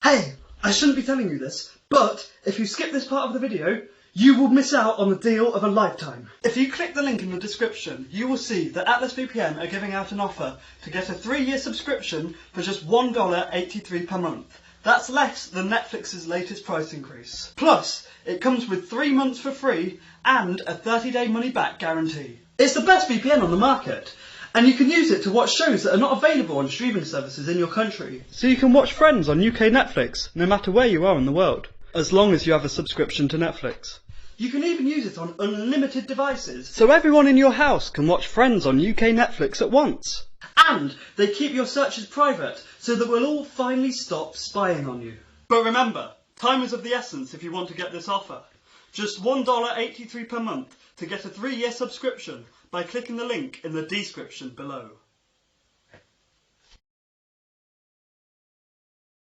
Hey, I shouldn't be telling you this, but if you skip this part of the video, you will miss out on the deal of a lifetime. If you click the link in the description, you will see that Atlas VPN are giving out an offer to get a 3-year subscription for just $1.83 per month. That's less than Netflix's latest price increase. Plus, it comes with 3 months for free and a 30-day money-back guarantee. It's the best VPN on the market, and you can use it to watch shows that are not available on streaming services in your country. So you can watch Friends on UK Netflix, no matter where you are in the world, as long as you have a subscription to Netflix. You can even use it on unlimited devices, so everyone in your house can watch Friends on UK Netflix at once. And they keep your searches private, so that we'll all finally stop spying on you. But remember, time is of the essence if you want to get this offer. Just $1.83 per month to get a 3-year subscription by clicking the link in the description below.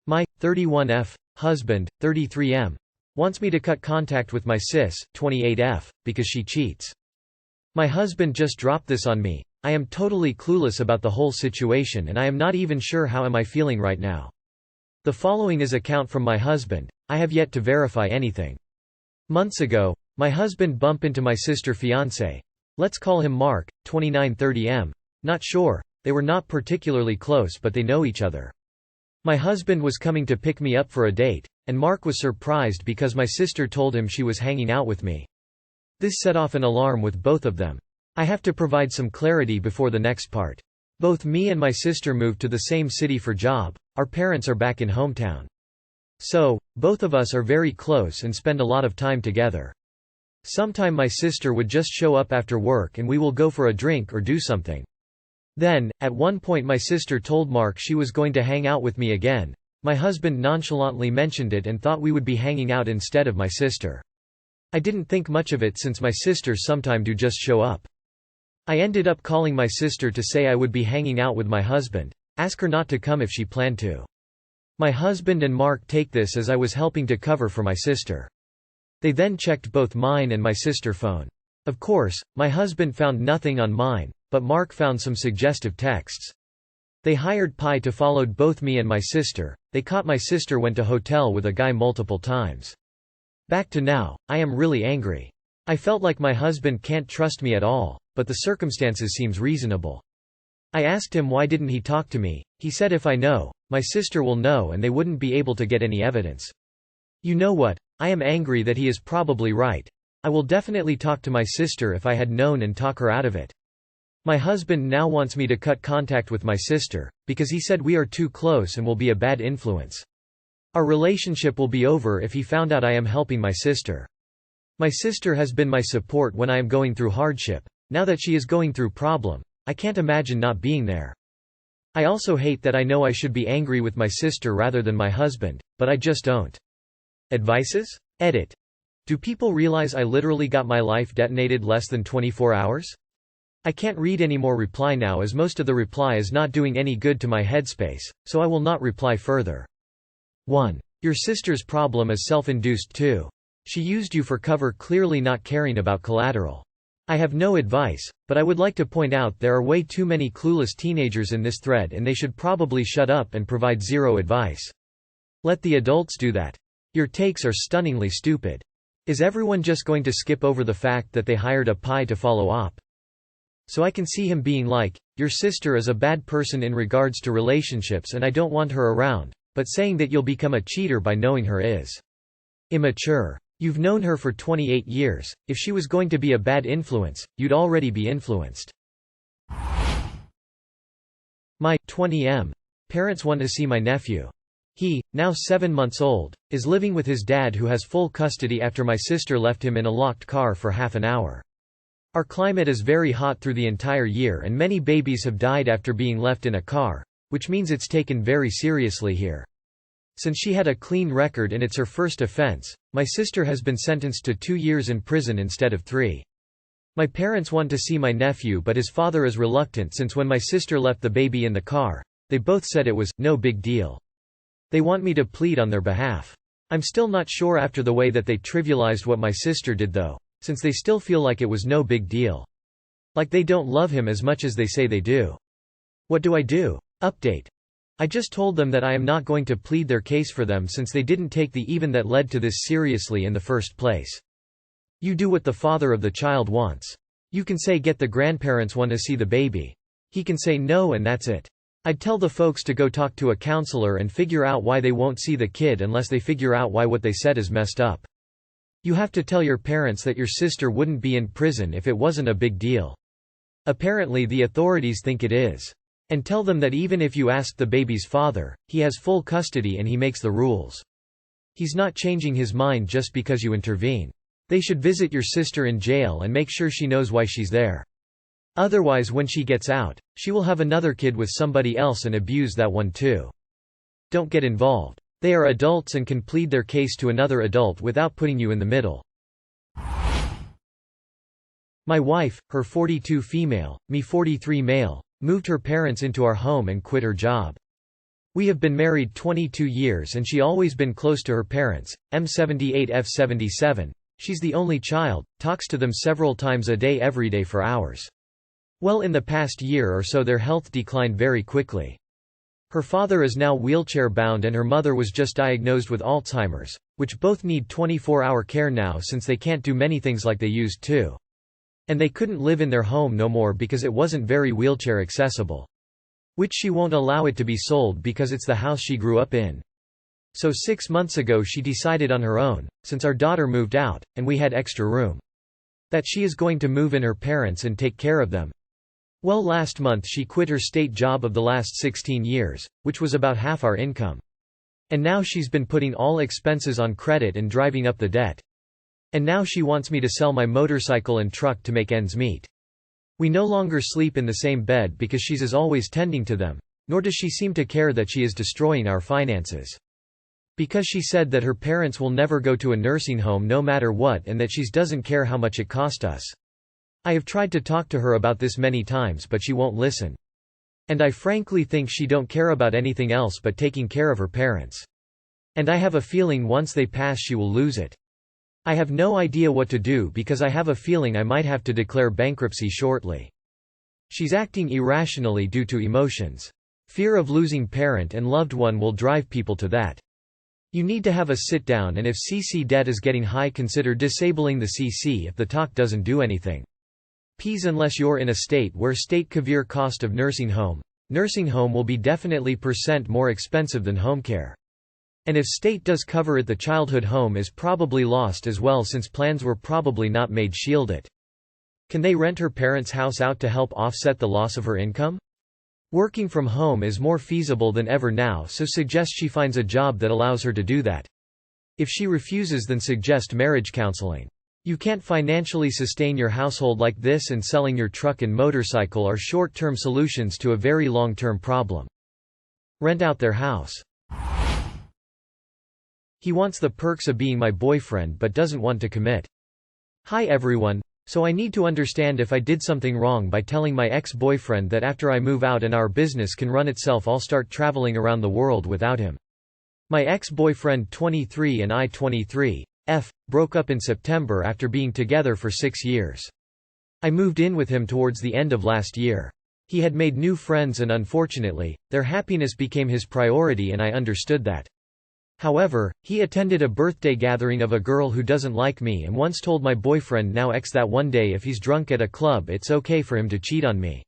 My 31F husband, 33M, wants me to cut contact with my sis, 28F, because she cheats. My husband just dropped this on me. I am totally clueless about the whole situation and I am not even sure how am I feeling right now. The following is account from my husband. I have yet to verify anything. Months ago, my husband bumped into my sister fiancé. Let's call him Mark, 29-30M. Not sure, they were not particularly close but they know each other. My husband was coming to pick me up for a date, and Mark was surprised because my sister told him she was hanging out with me. This set off an alarm with both of them. I have to provide some clarity before the next part. Both me and my sister moved to the same city for job, our parents are back in hometown. So, both of us are very close and spend a lot of time together. Sometime my sister would just show up after work and we will go for a drink or do something. Then, at one point my sister told Mark she was going to hang out with me again. My husband nonchalantly mentioned it and thought we would be hanging out instead of my sister. I didn't think much of it since my sister sometime do just show up. I ended up calling my sister to say I would be hanging out with my husband, ask her not to come if she planned to. My husband and Mark take this as I was helping to cover for my sister. They then checked both mine and my sister's phone. Of course, my husband found nothing on mine, but Mark found some suggestive texts. They hired Pi to follow both me and my sister. They caught my sister went to hotel with a guy multiple times. Back to now, I am really angry. I felt like my husband can't trust me at all, but the circumstances seems reasonable. I asked him why didn't he talk to me. He said if I know, my sister will know and they wouldn't be able to get any evidence. You know what? I am angry that he is probably right. I will definitely talk to my sister if I had known and talk her out of it. My husband now wants me to cut contact with my sister, because he said we are too close and will be a bad influence. Our relationship will be over if he found out I am helping my sister. My sister has been my support when I am going through hardship. Now that she is going through problem, I can't imagine not being there. I also hate that I know I should be angry with my sister rather than my husband, but I just don't. Advices? Edit. Do people realize I literally got my life detonated less than 24 hours? I can't read any more reply now as most of the reply is not doing any good to my headspace, so I will not reply further. 1. Your sister's problem is self-induced too. She used you for cover, clearly not caring about collateral. I have no advice, but I would like to point out there are way too many clueless teenagers in this thread and they should probably shut up and provide zero advice. Let the adults do that. Your takes are stunningly stupid. Is everyone just going to skip over the fact that they hired a Pi to follow up? So I can see him being like, your sister is a bad person in regards to relationships and I don't want her around, but saying that you'll become a cheater by knowing her is immature. You've known her for 28 years, if she was going to be a bad influence, you'd already be influenced. My 20M parents want to see my nephew. He, now 7 months old, is living with his dad who has full custody after my sister left him in a locked car for half an hour. Our climate is very hot through the entire year and many babies have died after being left in a car, which means it's taken very seriously here. Since she had a clean record and it's her first offense, my sister has been sentenced to 2 years in prison instead of 3. My parents want to see my nephew but his father is reluctant since when my sister left the baby in the car, they both said it was no big deal. They want me to plead on their behalf. I'm still not sure after the way that they trivialized what my sister did though, since they still feel like it was no big deal. Like they don't love him as much as they say they do. What do I do? Update. I just told them that I am not going to plead their case for them since they didn't take the even that led to this seriously in the first place. You do what the father of the child wants. You can say get the grandparents want to see the baby. He can say no and that's it. I'd tell the folks to go talk to a counselor and figure out why they won't see the kid unless they figure out why what they said is messed up. You have to tell your parents that your sister wouldn't be in prison if it wasn't a big deal. Apparently the authorities think it is. And tell them that even if you ask the baby's father, he has full custody and he makes the rules. He's not changing his mind just because you intervene. They should visit your sister in jail and make sure she knows why she's there. Otherwise when she gets out, she will have another kid with somebody else and abuse that one too. Don't get involved. They are adults and can plead their case to another adult without putting you in the middle. My wife, her 42 female, me 43 male, moved her parents into our home and quit her job. We have been married 22 years and she always been close to her parents, M78F77. She's the only child, talks to them several times a day every day for hours. Well, in the past year or so their health declined very quickly. Her father is now wheelchair-bound and her mother was just diagnosed with Alzheimer's, which both need 24-hour care now since they can't do many things like they used to. And they couldn't live in their home no more because it wasn't very wheelchair accessible. Which she won't allow it to be sold because it's the house she grew up in. So 6 months ago she decided on her own, since our daughter moved out, and we had extra room, that she is going to move in her parents and take care of them. Well, last month she quit her state job of the last 16 years, which was about half our income. And now she's been putting all expenses on credit and driving up the debt. And now she wants me to sell my motorcycle and truck to make ends meet. We no longer sleep in the same bed because she's as always tending to them, nor does she seem to care that she is destroying our finances. Because she said that her parents will never go to a nursing home no matter what and that she doesn't care how much it cost us. I have tried to talk to her about this many times but she won't listen. And I frankly think she don't care about anything else but taking care of her parents. And I have a feeling once they pass she will lose it. I have no idea what to do because I have a feeling I might have to declare bankruptcy shortly. She's acting irrationally due to emotions. Fear of losing parent and loved one will drive people to that. You need to have a sit down and if CC debt is getting high consider disabling the CC if the talk doesn't do anything. Ps unless you're in a state where state severe cost of nursing home will be definitely % more expensive than home care. And if state does cover it the childhood home is probably lost as well since plans were probably not made shield it. Can they rent her parents' house out to help offset the loss of her income? Working from home is more feasible than ever now so suggest she finds a job that allows her to do that. If she refuses then suggest marriage counseling. You can't financially sustain your household like this and selling your truck and motorcycle are short-term solutions to a very long-term problem. Rent out their house. He wants the perks of being my boyfriend but doesn't want to commit. Hi everyone, so I need to understand if I did something wrong by telling my ex-boyfriend that after I move out and our business can run itself I'll start traveling around the world without him. My ex-boyfriend 23 and I 23. Broke up in September after being together for 6 years. I moved in with him towards the end of last year. He had made new friends and unfortunately, their happiness became his priority and I understood that. However, he attended a birthday gathering of a girl who doesn't like me and once told my boyfriend now ex that one day if he's drunk at a club it's okay for him to cheat on me.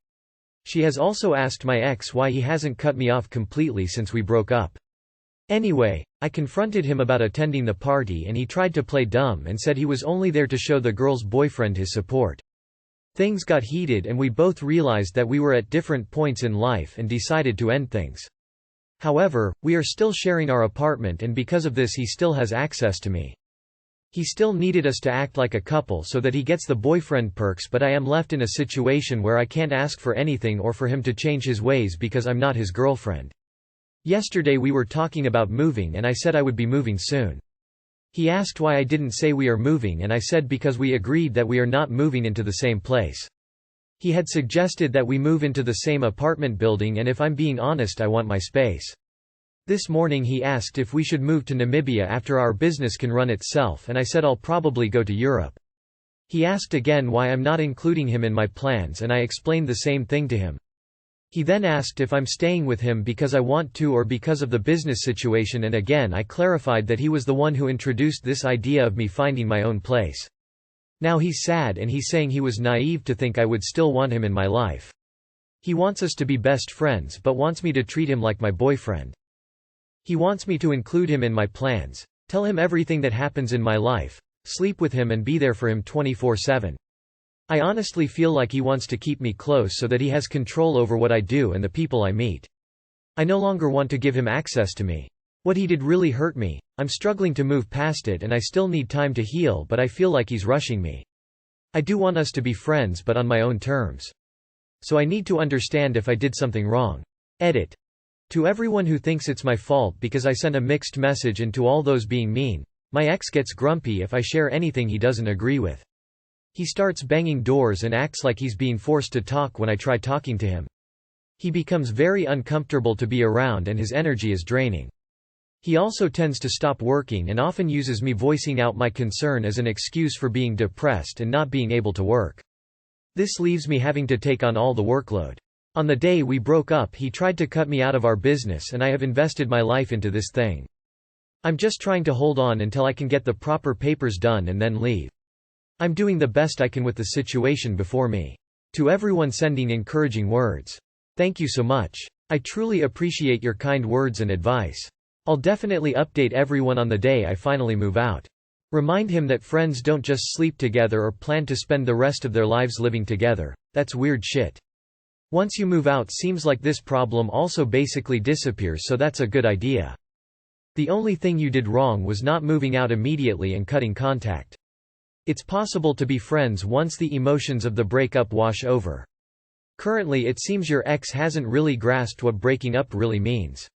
She has also asked my ex why he hasn't cut me off completely since we broke up. Anyway, I confronted him about attending the party and he tried to play dumb and said he was only there to show the girl's boyfriend his support. Things got heated and we both realized that we were at different points in life and decided to end things. However, we are still sharing our apartment and because of this he still has access to me. He still needed us to act like a couple so that he gets the boyfriend perks but I am left in a situation where I can't ask for anything or for him to change his ways because I'm not his girlfriend. Yesterday we were talking about moving and I said I would be moving soon. He asked why I didn't say we are moving and I said because we agreed that we are not moving into the same place. He had suggested that we move into the same apartment building and if I'm being honest I want my space. This morning he asked if we should move to Namibia after our business can run itself and I said I'll probably go to Europe. He asked again why I'm not including him in my plans and I explained the same thing to him. He then asked if I'm staying with him because I want to or because of the business situation, and again I clarified that he was the one who introduced this idea of me finding my own place. Now he's sad and he's saying he was naive to think I would still want him in my life. He wants us to be best friends but wants me to treat him like my boyfriend. He wants me to include him in my plans, tell him everything that happens in my life, sleep with him and be there for him 24/7. I honestly feel like he wants to keep me close so that he has control over what I do and the people I meet. I no longer want to give him access to me. What he did really hurt me. I'm struggling to move past it and I still need time to heal, but I feel like he's rushing me. I do want us to be friends but on my own terms. So I need to understand if I did something wrong. Edit. To everyone who thinks it's my fault because I sent a mixed message and to all those being mean, my ex gets grumpy if I share anything he doesn't agree with. He starts banging doors and acts like he's being forced to talk when I try talking to him. He becomes very uncomfortable to be around and his energy is draining. He also tends to stop working and often uses me voicing out my concern as an excuse for being depressed and not being able to work. This leaves me having to take on all the workload. On the day we broke up, he tried to cut me out of our business and I have invested my life into this thing. I'm just trying to hold on until I can get the proper papers done and then leave. I'm doing the best I can with the situation before me. To everyone sending encouraging words, thank you so much. I truly appreciate your kind words and advice. I'll definitely update everyone on the day I finally move out. Remind him that friends don't just sleep together or plan to spend the rest of their lives living together. That's weird shit. Once you move out, seems like this problem also basically disappears, so that's a good idea. The only thing you did wrong was not moving out immediately and cutting contact. It's possible to be friends once the emotions of the breakup wash over. Currently it seems your ex hasn't really grasped what breaking up really means.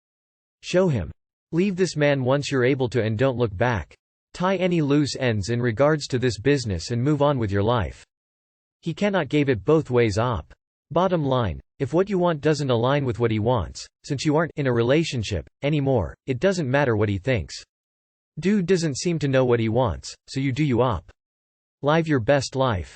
Show him. Leave this man once you're able to and don't look back. Tie any loose ends in regards to this business and move on with your life. He cannot give it both ways op. Bottom line, if what you want doesn't align with what he wants, since you aren't in a relationship anymore, it doesn't matter what he thinks. Dude doesn't seem to know what he wants, so you do you op. Live your best life.